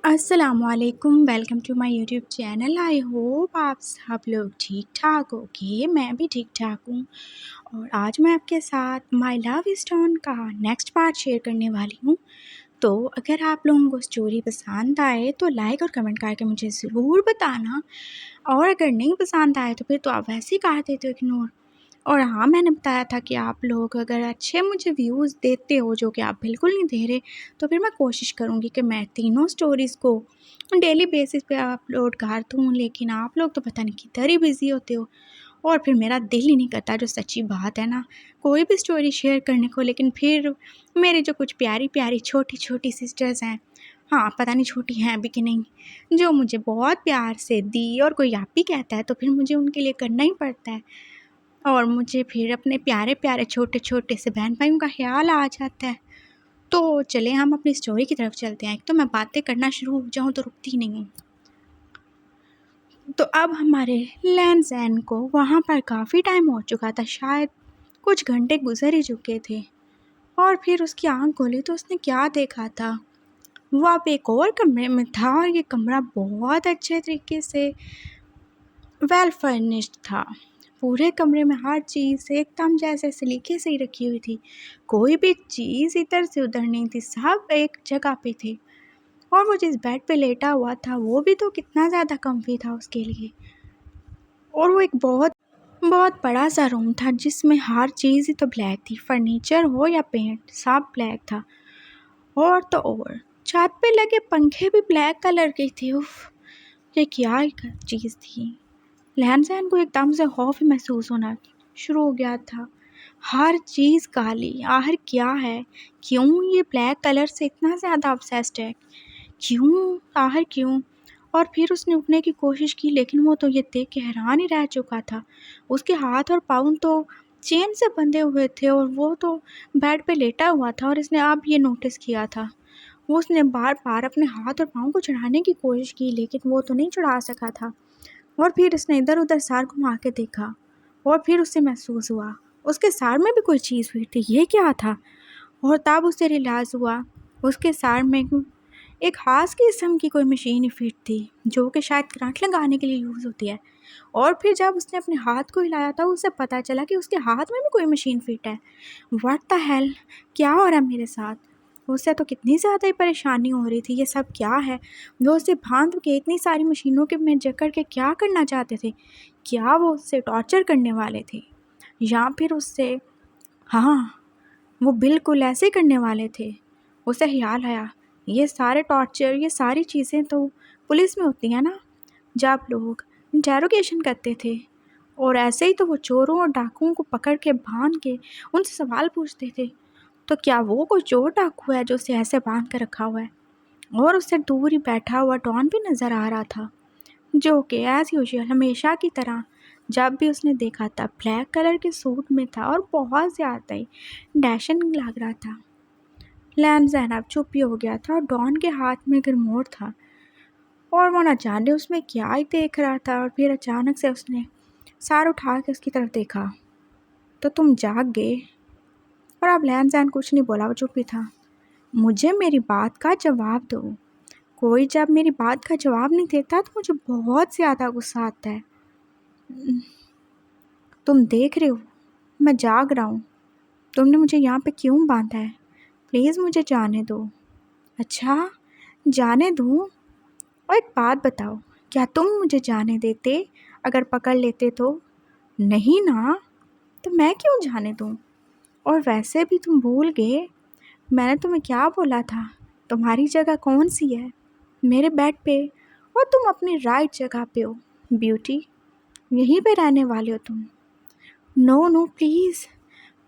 السلام علیکم، welcome to my YouTube channel. I hope آپ سب لوگ ٹھیک ٹھاک ہوگے، میں بھی ٹھیک ٹھاک ہوں۔ اور آج میں آپ کے ساتھ مائی لو اسٹون کا نیکسٹ پارٹ شیئر کرنے والی ہوں۔ تو اگر آپ لوگوں کو اسٹوری پسند آئے تو لائک اور کمنٹ کر کے مجھے ضرور بتانا، اور اگر نہیں پسند آئے تو پھر تو آپ ویسے ہی کر دیتے ہو اگنور۔ اور ہاں، میں نے بتایا تھا کہ آپ لوگ اگر اچھے مجھے ویوز دیتے ہو، جو کہ آپ بالکل نہیں دے رہے، تو پھر میں کوشش کروں گی کہ میں تینوں سٹوریز کو ڈیلی بیسس پہ اپلوڈ کر دوں، لیکن آپ لوگ تو پتہ نہیں کدھر ہی بزی ہوتے ہو، اور پھر میرا دل ہی نہیں کرتا، جو سچی بات ہے نا، کوئی بھی سٹوری شیئر کرنے کو۔ لیکن پھر میرے جو کچھ پیاری پیاری چھوٹی چھوٹی سسٹرز ہیں، ہاں پتہ نہیں چھوٹی ہیں بھی کہ نہیں، جو مجھے بہت پیار سے دی، اور کوئی آپ بھی کہتا ہے تو پھر مجھے ان کے لیے کرنا ہی پڑتا ہے، اور مجھے پھر اپنے پیارے پیارے چھوٹے چھوٹے سے بہن بھائیوں کا خیال آ جاتا ہے۔ تو چلیں ہم اپنی سٹوری کی طرف چلتے ہیں۔ ایک تو میں باتیں کرنا شروع ہو جاؤں تو رکتی نہیں ہوں۔ تو اب ہمارے لین زین کو وہاں پر کافی ٹائم ہو چکا تھا، شاید کچھ گھنٹے گزر ہی چکے تھے، اور پھر اس کی آنکھ کھولی تو اس نے کیا دیکھا تھا، وہ اب ایک اور کمرے میں تھا، اور یہ کمرہ بہت اچھے طریقے سے ویل فرنشڈ تھا۔ پورے کمرے میں ہر چیز ایک دم جیسے سلیقے سے ہی رکھی ہوئی تھی، کوئی بھی چیز ادھر سے ادھر نہیں تھی، سب ایک جگہ پہ تھی۔ اور وہ جس بیڈ پہ لیٹا ہوا تھا وہ بھی تو کتنا زیادہ کمفی تھا اس کے لیے، اور وہ ایک بہت بہت بڑا سا روم تھا جس میں ہر چیز ہی تو بلیک تھی، فرنیچر ہو یا پینٹ سب بلیک تھا، اور تو اور چھت پہ لگے پنکھے بھی بلیک کلر کے تھے۔ اف، یہ کیا ایک چیز تھی۔ لہن سہن کو ایک دم سے خوف محسوس ہونا شروع ہو گیا تھا، ہر چیز کالی، آخر کیا ہے، کیوں یہ بلیک کلر سے اتنا زیادہ obsessed ہے، کیوں، آخر کیوں۔ اور پھر اس نے اٹھنے کی کوشش کی، لیکن وہ تو یہ دیکھ کے حیران ہی رہ چکا تھا، اس کے ہاتھ اور پاؤں تو چین سے بندھے ہوئے تھے، اور وہ تو بیڈ پہ لیٹا ہوا تھا، اور اس نے اب یہ نوٹس کیا تھا۔ اس نے بار بار اپنے ہاتھ اور پاؤں کو چڑھانے کی کوشش کی، لیکن وہ تو نہیں چڑھا سکا تھا، اور پھر اس نے ادھر ادھر سر گھما کے دیکھا، اور پھر اسے محسوس ہوا اس کے سر میں بھی کوئی چیز ہوئی تھی، یہ کیا تھا۔ اور تب اسے ریلائز ہوا اس کے سر میں ایک خاص قسم کی کوئی مشین فٹ تھی، جو کہ شاید کرنٹ لگانے کے لیے یوز ہوتی ہے۔ اور پھر جب اس نے اپنے ہاتھ کو ہلایا تھا، اسے پتہ چلا کہ اس کے ہاتھ میں بھی کوئی مشین فٹ ہے۔ واٹ دی ہیل، کیا ہو رہا ہے میرے ساتھ۔ اسے تو کتنی زیادہ ہی پریشانی ہو رہی تھی، یہ سب کیا ہے۔ وہ اسے باندھ کے اتنی ساری مشینوں کے میں جکڑ کے کیا کرنا چاہتے تھے، کیا وہ اس سے ٹارچر کرنے والے تھے، یا پھر اس سے، ہاں وہ بالکل ایسے کرنے والے تھے۔ اسے خیال آیا، یہ سارے ٹارچر، یہ ساری چیزیں تو پولیس میں ہوتی ہیں نا، جب لوگ انٹیروگیشن کرتے تھے، اور ایسے ہی تو وہ چوروں اور ڈاکوؤں کو پکڑ کے باندھ کے ان سے سوال پوچھتے تھے۔ تو کیا وہ کوئی چور ڈاکو ہے جو اسے ایسے باندھ کر رکھا ہوا ہے۔ اور اس سے دور ہی بیٹھا ہوا ڈان بھی نظر آ رہا تھا، جو کہ ایز یوزول ہمیشہ کی طرح جب بھی اس نے دیکھا تھا بلیک کلر کے سوٹ میں تھا، اور بہت زیادہ ہی ڈیشنگ لگ رہا تھا۔ لین زینب چپ ہی ہو گیا تھا، اور ڈان کے ہاتھ میں ریموٹ تھا، اور وہ نہ جانے اس میں کیا ہی دیکھ رہا تھا۔ اور پھر اچانک سے اس نے سر اٹھا کے اس کی طرف دیکھا، تو تم جاگ گئے۔ اور اب لین زین کچھ نہیں بولا، وہ چپ ہی تھا۔ مجھے میری بات کا جواب دو، کوئی جب میری بات کا جواب نہیں دیتا تو مجھے بہت زیادہ غصہ آتا ہے۔ تم دیکھ رہے ہو میں جاگ رہا ہوں، تم نے مجھے یہاں پہ کیوں باندھا ہے، پلیز مجھے جانے دو۔ اچھا جانے دوں، اور ایک بات بتاؤ، کیا تم مجھے جانے دیتے اگر پکڑ لیتے تو؟ نہیں نا، تو میں کیوں جانے دوں؟ اور ویسے بھی تم بھول گئے میں نے تمہیں کیا بولا تھا، تمہاری جگہ کون سی ہے، میرے بیڈ پہ، اور تم اپنی رائٹ جگہ پہ ہو بیوٹی، یہیں پہ رہنے والے ہو تم۔ نو پلیز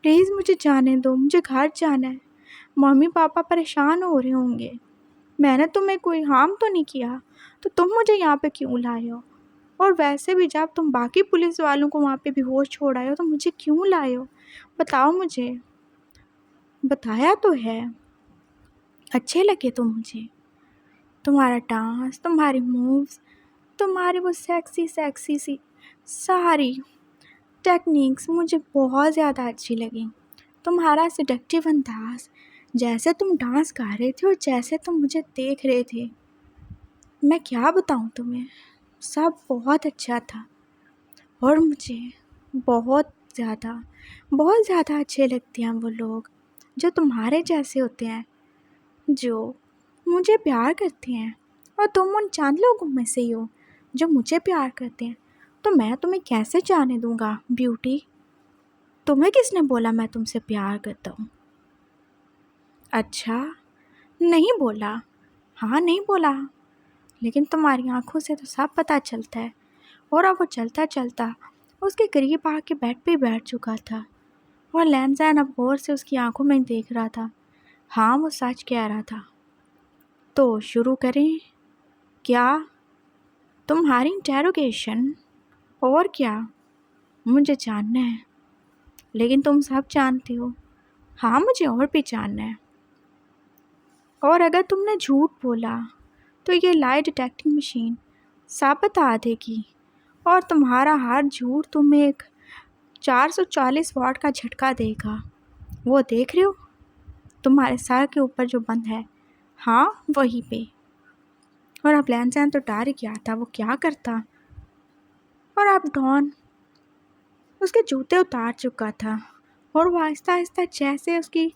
پلیز مجھے جانے دو، مجھے گھر جانا ہے، ممی پاپا پریشان ہو رہے ہوں گے، میں نے تمہیں کوئی ہارم تو نہیں کیا، تو تم مجھے یہاں پہ کیوں لائے ہو؟ اور ویسے بھی جب تم باقی پولیس والوں کو وہاں پہ بھی ہوش چھوڑ آئے ہو تو مجھے کیوں لائے ہو؟ بتاؤ مجھے۔ بتایا تو ہے، اچھے لگے تم مجھے، تمہارا ڈانس، تمہاری مووز، تمہاری وہ سیکسی سیکسی سی ساری ٹیکنیکس مجھے بہت زیادہ اچھی لگیں، تمہارا سیڈکٹیو انداز، جیسے تم ڈانس کر رہے تھے اور جیسے تم مجھے دیکھ رہے تھے، میں کیا بتاؤں تمہیں، سب بہت اچھا تھا، اور مجھے بہت زیادہ بہت زیادہ اچھے لگتے ہیں وہ لوگ جو تمہارے جیسے ہوتے ہیں، جو مجھے پیار کرتے ہیں، اور تم ان چند لوگوں میں سے ہی ہو جو مجھے پیار کرتے ہیں، تو میں تمہیں کیسے جانے دوں گا بیوٹی؟ تمہیں کس نے بولا میں تم سے پیار کرتا ہوں؟ اچھا، نہیں بولا؟ ہاں نہیں بولا، لیکن تمہاری آنکھوں سے تو سب پتہ چلتا ہے۔ اور اب وہ چلتا چلتا اس کے قریب آ کے بیڈ پہ بیٹھ چکا تھا، اور لینزین اب غور سے اس کی آنکھوں میں دیکھ رہا تھا۔ ہاں وہ سچ کہہ رہا تھا۔ تو شروع کریں؟ کیا؟ تمہاری انٹیروگیشن؟ اور کیا؟ مجھے جاننا ہے، لیکن تم سب جانتی ہو۔ ہاں مجھے اور بھی جاننا ہے، اور اگر تم نے جھوٹ بولا تو یہ لائی ڈیٹیکٹنگ مشین سب بتا دے گی، اور تمہارا ہر جھوٹ تمہیں ایک 440 واٹ کا جھٹکا دے گا۔ وہ دیکھ رہے ہو تمہارے سر کے اوپر جو بند ہے، ہاں وہی پہ۔ اور اب لینزین تو ڈر گیا تھا وہ کیا کرتا، اور اب ڈان اس کے جوتے اتار چکا تھا، اور وہ آہستہ آہستہ جیسے اس کی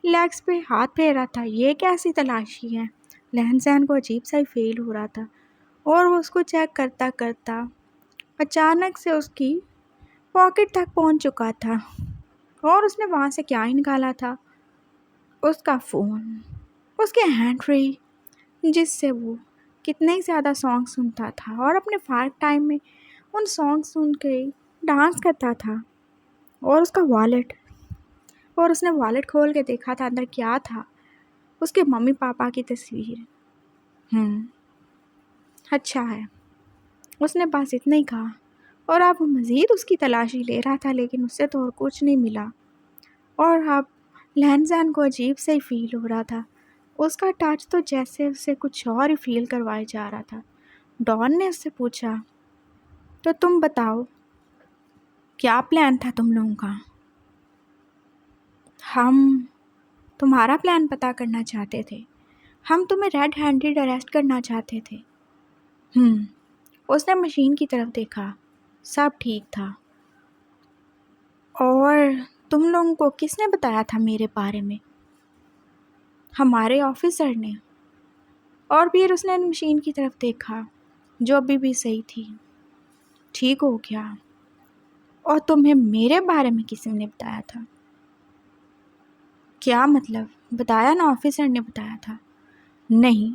لیگز پہ ہاتھ پھیر رہا تھا۔ یہ کیسی تلاشی ہے؟ لینزین کو عجیب سا ہی فیل ہو رہا تھا، اور وہ اس کو چیک کرتا کرتا اچانک سے اس کی پاکٹ تک پہنچ چکا تھا، اور اس نے وہاں سے کیا ہی نکالا تھا؟ اس کا فون، اس کے ہینڈ فری، جس سے وہ کتنے ہی زیادہ سانگ سنتا تھا، اور اپنے فارغ ٹائم میں ان سانگ سن کے ڈانس کرتا تھا۔ اور اس کا والیٹ، اور اس نے والیٹ کھول کے دیکھا تھا اندر کیا تھا، اس کے ممی پاپا کی تصویر۔ اچھا ہے، اس نے بس اتنا ہی کہا، اور اب وہ مزید اس کی تلاشی لے رہا تھا، لیکن اس سے تو اور کچھ نہیں ملا۔ اور اب لینزین کو عجیب سے ہی فیل ہو رہا تھا، اس کا ٹچ تو جیسے اسے کچھ اور ہی فیل کروایا جا رہا تھا۔ ڈان نے اس سے پوچھا، تو تم بتاؤ کیا پلان تھا تم لوگوں کا؟ ہم تمہارا پلان پتہ کرنا چاہتے تھے، ہم تمہیں ریڈ ہینڈیڈ اریسٹ کرنا چاہتے تھے۔ اس نے مشین کی طرف دیکھا، سب ٹھیک تھا۔ اور تم لوگوں کو کس نے بتایا تھا میرے بارے میں؟ ہمارے آفیسر نے۔ اور پھر اس نے مشین کی طرف دیکھا جو ابھی بھی صحیح تھی۔ ٹھیک ہو گیا۔ اور تمہیں میرے بارے میں کسی نے بتایا تھا؟ کیا مطلب؟ بتایا نا، آفیسر نے بتایا تھا۔ نہیں،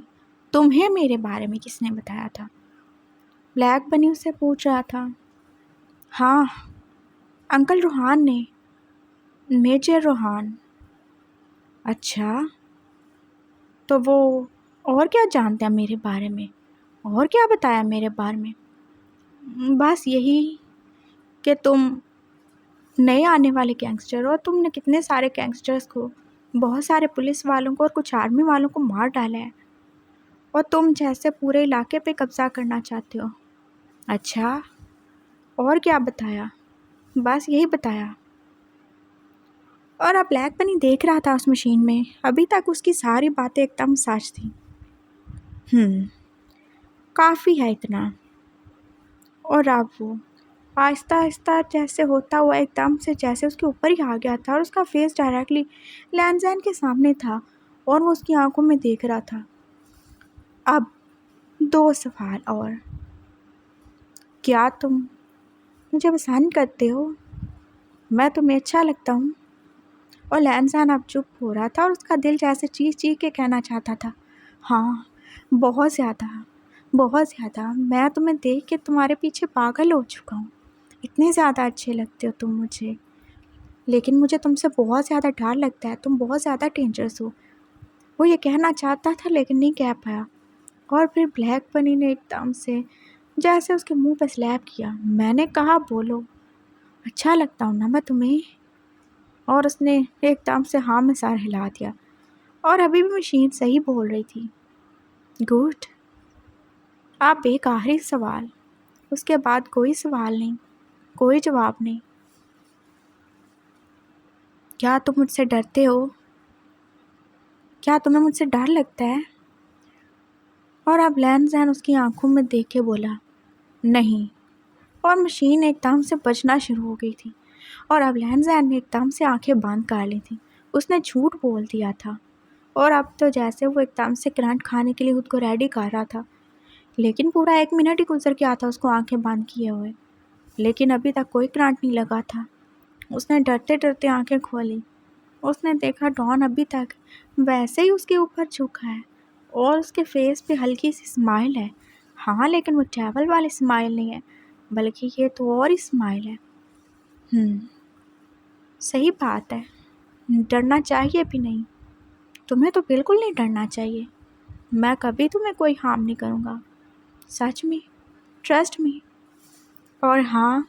تمہیں میرے بارے میں کس نے بتایا تھا؟ بلیک بنی اس سے پوچھ رہا تھا۔ ہاں، انکل روحان نے، میجر روحان۔ اچھا، تو وہ اور کیا جانتے ہیں میرے بارے میں؟ اور کیا بتایا میرے بارے میں؟ بس یہی کہ تم نئے آنے والے گینگسٹر، اور تم نے کتنے سارے گینگسٹرز کو، بہت سارے پولیس والوں کو اور کچھ آرمی والوں کو مار ڈالا ہے، اور تم جیسے پورے علاقے پہ قبضہ کرنا چاہتے ہو۔ اچھا، اور کیا بتایا؟ بس یہی بتایا۔ اور اب بلیک بنی دیکھ رہا تھا اس مشین میں، ابھی تک اس کی ساری باتیں ایک دم سچ تھیں۔ کافی ہے اتنا۔ اور اب وہ آہستہ آہستہ جیسے ہوتا ہوا ایک دم سے جیسے اس کے اوپر ہی آ گیا تھا، اور اس کا فیس ڈائریکٹلی لینزین کے سامنے تھا، اور وہ اس کی آنکھوں میں دیکھ رہا تھا۔ اب 2 سوال اور۔ کیا تم مجھے پسند کرتے ہو؟ میں تمہیں اچھا لگتا ہوں؟ اور لینزین اب چپ ہو رہا تھا، اور اس کا دل جیسے چیخ چیخ کے کہنا چاہتا تھا، ہاں بہت زیادہ، بہت زیادہ۔ میں تمہیں دیکھ کے تمہارے پیچھے پاگل ہو چکا ہوں، اتنے زیادہ اچھے لگتے ہو تم مجھے، لیکن مجھے تم سے بہت زیادہ ڈر لگتا ہے، تم بہت زیادہ ڈینجرس ہو۔ وہ یہ کہنا چاہتا تھا لیکن نہیں کہہ پایا، اور پھر بلیک بنی نے ایک دم سے جیسے اس کے منہ پہ سلیپ کیا۔ میں نے کہا بولو، اچھا لگتا ہوں نا میں تمہیں؟ اور اس نے ایک دم سے ہاں میں سر ہلا دیا، اور ابھی بھی مشین صحیح بول رہی تھی۔ گڈ۔ اب ایک آخری سوال، اس کے بعد کوئی سوال نہیں، کوئی جواب نہیں۔ کیا تم مجھ سے ڈرتے ہو؟ کیا تمہیں مجھ سے ڈر لگتا ہے؟ اور اب لینزین اس کی آنکھوں میں دیکھ کے بولا نہیں، اور مشین ایک دم سے بجنا شروع ہو گئی تھی، اور اب لینزین نے ایک دم سے آنکھیں بند کر لی تھیں۔ اس نے جھوٹ بول دیا تھا، اور اب تو جیسے وہ ایک دم سے کرنٹ کھانے کے لیے خود کو ریڈی کر رہا تھا، لیکن پورا 1 منٹ ہی گزر گیا تھا اس کو آنکھیں بند کیے ہوئے، لیکن ابھی تک کوئی کرنٹ نہیں لگا تھا۔ اس نے ڈرتے ڈرتے آنکھیں کھولی۔ اس نے دیکھا ڈان ابھی تک ویسے ہی اس کے اوپر جھکا ہے، اور اس کے فیس پہ ہلکی سی اسمائل ہے۔ ہاں، لیکن وہ ٹریول والی اسمائل نہیں ہے، بلکہ یہ تو اور اسمائل ہے۔ صحیح بات ہے، ڈرنا چاہیے بھی نہیں۔ تمہیں تو بالکل نہیں ڈرنا چاہیے۔ میں کبھی تمہیں کوئی ہارم نہیں کروں گا، سچ میں، ٹرسٹ می۔ اور ہاں،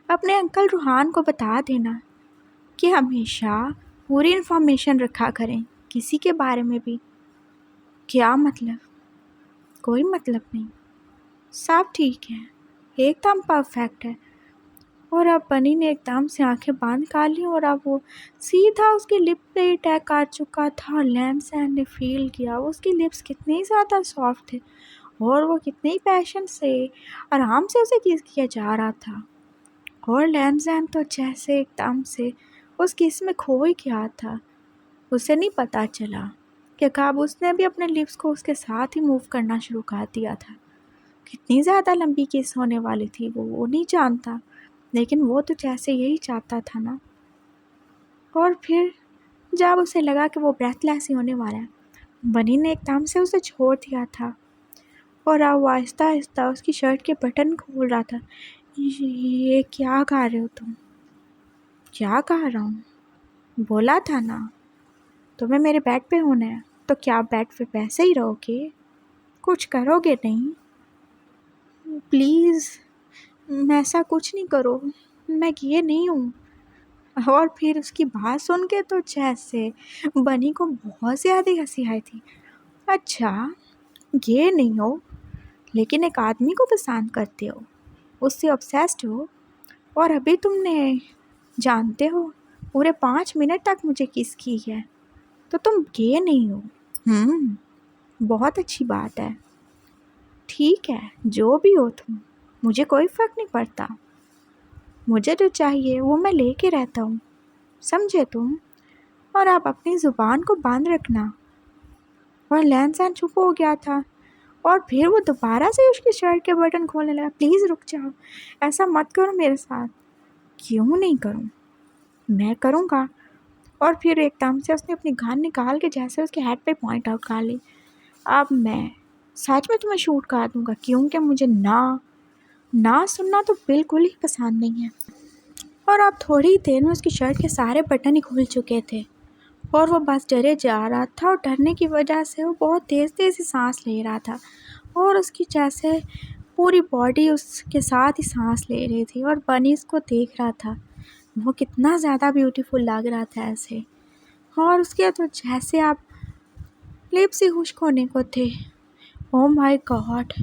اپنے انکل روحان کو بتا دینا کہ ہمیشہ پوری انفارمیشن رکھا کریں کسی کے بارے میں بھی۔ کیا مطلب؟ کوئی مطلب نہیں، سب ٹھیک ہے، ایک دم پرفیکٹ ہے۔ اور اب بنی نے ایک دم سے آنکھیں بند کر لی، اور اب وہ سیدھا اس کی لپ پہ اٹیک کر چکا تھا۔ لینزین نے فیل کیا اس کی لپس کتنی زیادہ سافٹ تھے، اور وہ کتنی پیشن سے آرام سے اسے کس کیا جا رہا تھا، اور لینزین تو جیسے ایک دم سے اس کس میں کھو ہی گیا تھا۔ اسے نہیں پتا چلا کہ کب اس نے بھی اپنے لپس کو اس کے ساتھ ہی موو کرنا شروع کر دیا تھا۔ کتنی زیادہ لمبی کس ہونے والی تھی وہ نہیں جانتا، لیکن وہ تو جیسے یہی چاہتا تھا نا۔ اور پھر جب اسے لگا کہ وہ بریتھ لیس ہی ہونے والا ہے، بنی نے ایک دم سے اسے چھوڑ دیا تھا، اور اب وہ آہستہ آہستہ اس کی شرٹ کے بٹن کھول رہا تھا۔ یہ کیا کر رہے ہو تم؟ کیا کر رہا ہوں؟ بولا تھا نا تمہیں میرے بیڈ پہ ہونا ہے، تو کیا بیڈ پہ ویسے ہی رہو گے؟ کچھ کرو گے نہیں؟ پلیز ایسا کچھ نہیں کرو، میں یہ نہیں ہوں۔ اور پھر اس کی بات سن کے تو جیسے بنی کو بہت زیادہ ہنسی آئی تھی۔ اچھا، یہ نہیں ہو، لیکن ایک آدمی کو پسند کرتے ہو، اس سے obsessed ہو، اور ابھی تم نے جانتے ہو پورے 5 منٹ تک مجھے کس کی ہے، تو تم گے نہیں ہو۔ بہت اچھی بات ہے، ٹھیک ہے، جو بھی ہو تم، مجھے کوئی فرق نہیں پڑتا۔ مجھے جو چاہیے وہ میں لے کے رہتا ہوں، سمجھے تم؟ اور آپ اپنی زبان کو بند رکھنا۔ اور لینزین چپ ہو گیا تھا، اور پھر وہ دوبارہ سے اس کی شرٹ کے بٹن کھولنے لگا۔ پلیز رک جاؤ، ایسا مت کرو میرے ساتھ۔ کیوں نہیں کروں؟ میں کروں گا۔ اور پھر ایک دم سے اس نے اپنی گن نکال کے جیسے اس کے ہیڈ پہ پوائنٹ آؤٹ کر لی۔ اب میں سچ میں تمہیں شوٹ کر دوں گا، کیونکہ مجھے نہ سننا تو بالکل ہی پسند نہیں ہے۔ اور اب تھوڑی دیر میں اس کی شرٹ کے سارے بٹن ہی کھل چکے تھے، اور وہ بس ڈرے جا رہا تھا، اور ڈرنے کی وجہ سے وہ بہت تیز تیز سانس لے رہا تھا، اور اس کی جیسے پوری باڈی اس کے ساتھ ہی سانس لے رہی تھی، اور بنی اس کو دیکھ رہا تھا، وہ کتنا زیادہ بیوٹیفل لگ رہا تھا ایسے، اور اس کے تو جیسے آپ لپس ہی خشک ہونے کو تھے۔ او مائی گاڈ،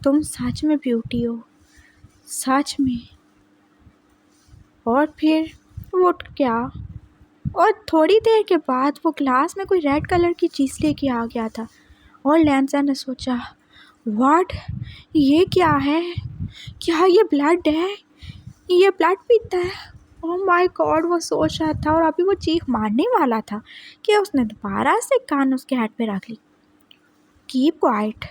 تم سچ میں بیوٹی ہو، سچ میں۔ اور پھر وہ اٹھ گیا، اور تھوڑی دیر کے بعد وہ گلاس میں کوئی ریڈ کلر کی چیز لے کے آ گیا تھا، اور لینزین نے سوچا واٹ، یہ کیا ہے؟ کیا یہ بلڈ ہے؟ یہ بلڈ پیتا ہے؟ او مائی گاڈ، وہ سوچ رہا تھا، اور ابھی وہ چیخ مارنے والا تھا کہ اس نے دوبارہ سے کان اس کے ہیڈ پہ رکھ لی۔ Keep quiet.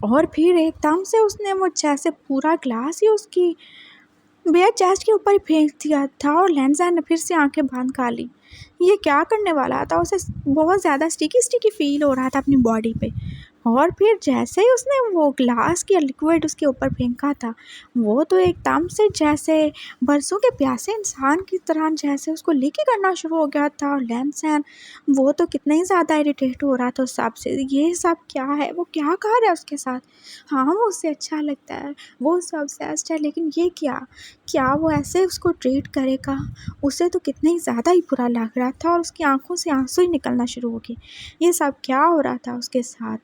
اور پھر ایک دم سے اس نے وہ جیسے پورا گلاس ہی اس کی بیئر چیسٹ کے اوپر ہی پھینک دیا تھا، اور لینزین نے پھر سے آنکھیں بند کر لی۔ یہ کیا کرنے والا تھا؟ اسے بہت زیادہ سٹیکی فیل ہو رہا تھا اپنی باڈی پہ، اور پھر جیسے ہی اس نے وہ گلاس کی لیکوئڈ اس کے اوپر پھینکا تھا، وہ تو ایک دم سے جیسے برسوں کے پیاسے انسان کی طرح جیسے اس کو لیک کرنا شروع ہو گیا تھا۔ اور لینزین وہ تو کتنا ہی زیادہ اریٹیٹ ہو رہا تھا اس سب سے، یہ سب کیا ہے؟ وہ کیا کر رہا ہے اس کے ساتھ؟ ہاں، وہ اسے اچھا لگتا ہے، وہ اس سے obsessed ہے، لیکن یہ کیا وہ ایسے اس کو ٹریٹ کرے گا؟ اسے تو کتنا ہی زیادہ ہی برا لگ رہا تھا، اور اس کی آنکھوں سے آنسو ہی نکلنا شروع ہو گئے۔ یہ سب کیا ہو رہا تھا اس کے ساتھ؟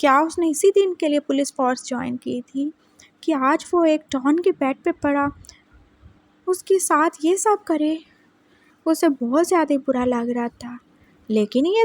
کیا اس نے اسی دن کے لیے پولیس فورس جوائن کی تھی کہ آج وہ ایک ڈان کے بیڈ پہ پڑا اس کے ساتھ یہ سب کرے؟ اسے بہت زیادہ برا لگ رہا تھا، لیکن یہ